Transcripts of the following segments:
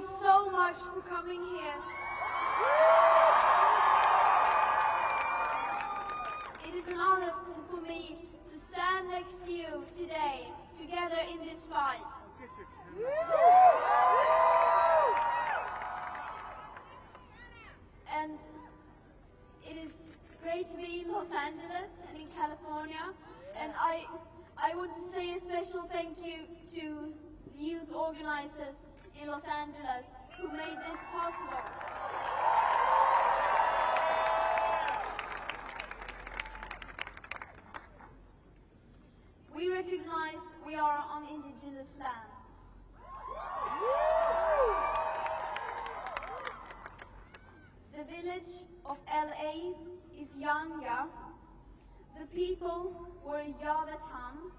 so much for coming here. It is an honor for me to stand next to you today, together in this fight. And it is great to be in Los Angeles and in California. And I want to say a special thank you to the youth organizers in Los Angeles who made this possible. We recognize we are on indigenous land. The village of LA is Yanga. The people were Yavatan.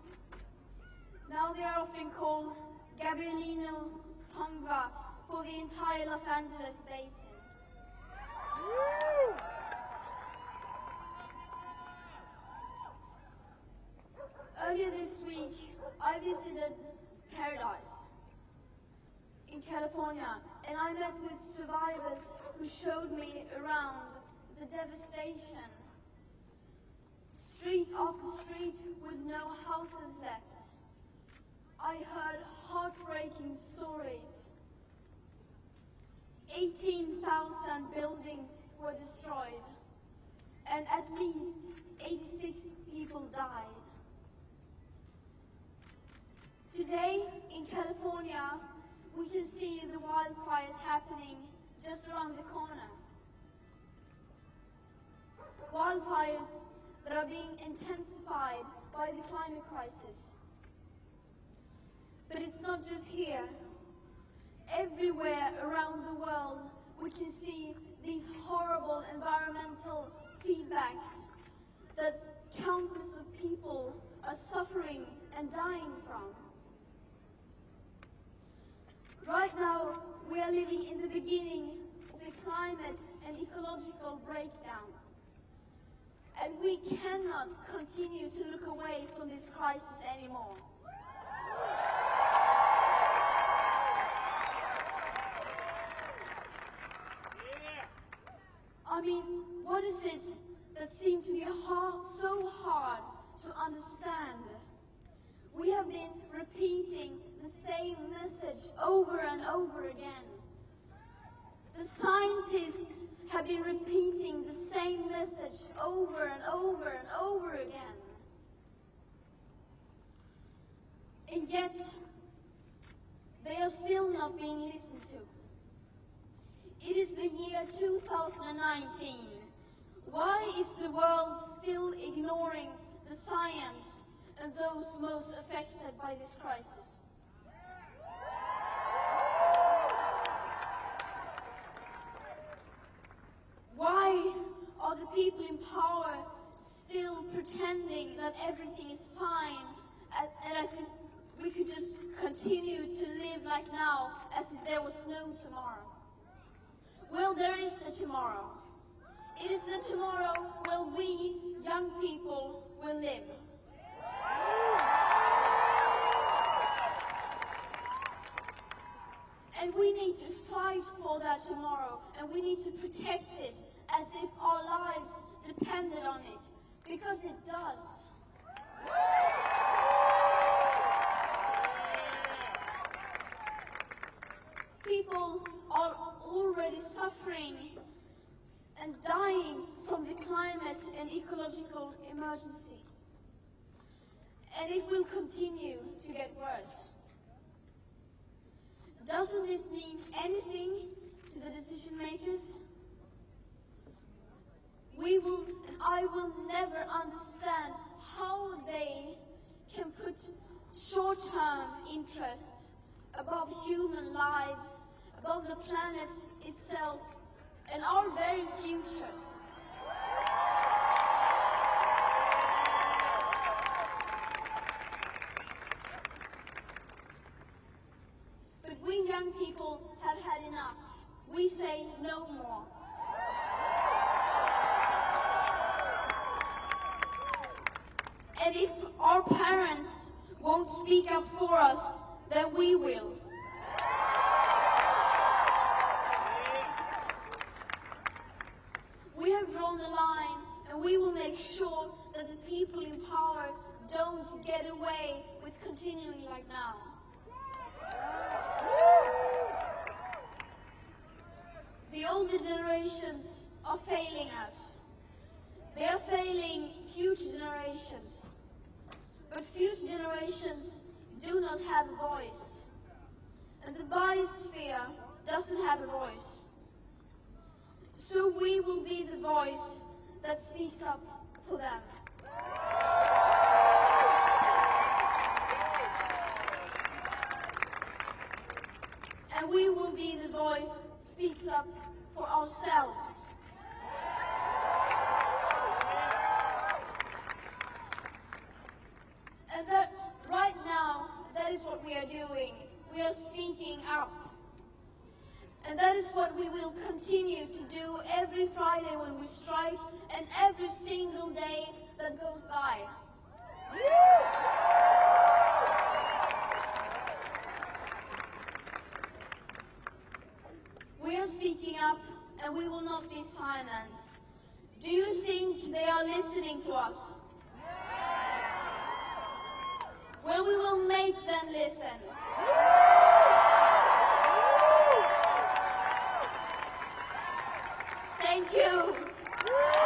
Now they are often called Gabrielino Tongva for the entire Los Angeles basin. Earlier this week, I visited Paradise in California, and I met with survivors who showed me around the devastation. Street after street with no houses left. I heard heartbreaking stories. 18,000 buildings were destroyed, and at least 86 people died. Today, in California, we can see the wildfires happening just around the corner. Wildfires that are being intensified by the climate crisis. But it's not just here. Everywhere around the world, we can see these horrible environmental feedbacks that countless of people are suffering and dying from. Right now, we are living in the beginning of a climate and ecological breakdown. And we cannot continue to look away from this crisis anymore. I mean, what is it that seems to be so hard to understand? We have been repeating the same message over and over again. The scientists have been repeating the same message over and over and over again. And yet, they are still not being listened to. It is the year 2019. Why is the world still ignoring the science and those most affected by this crisis? Why are the people in power still pretending that everything is fine, and as if we could just continue to live like now, as if there was no tomorrow? Well, there is a tomorrow. It is the tomorrow where we, young people, will live. And we need to fight for that tomorrow, and we need to protect it as if our lives depended on it, because it does. People are already suffering and dying from the climate and ecological emergency. And it will continue to get worse. Doesn't this mean anything to the decision makers? We will, and I will never understand how they can put short-term interests above human lives, above the planet itself, and our very futures. But we young people have had enough. We say no more. And if our parents won't speak up for us, then we will. and we will make sure that the people in power don't get away with continuing like now. The older generations are failing us. They are failing future generations. But future generations do not have a voice. And the biosphere doesn't have a voice. So we will be the voice that speaks up for them. And we will be the voice that speaks up for ourselves. And that right now, that is what we are doing. We are speaking up. And that is what we will continue to do every Friday when we strike and every single day that goes by. We are speaking up and we will not be silenced. Do you think they are listening to us? Well, we will make them listen. Thank you.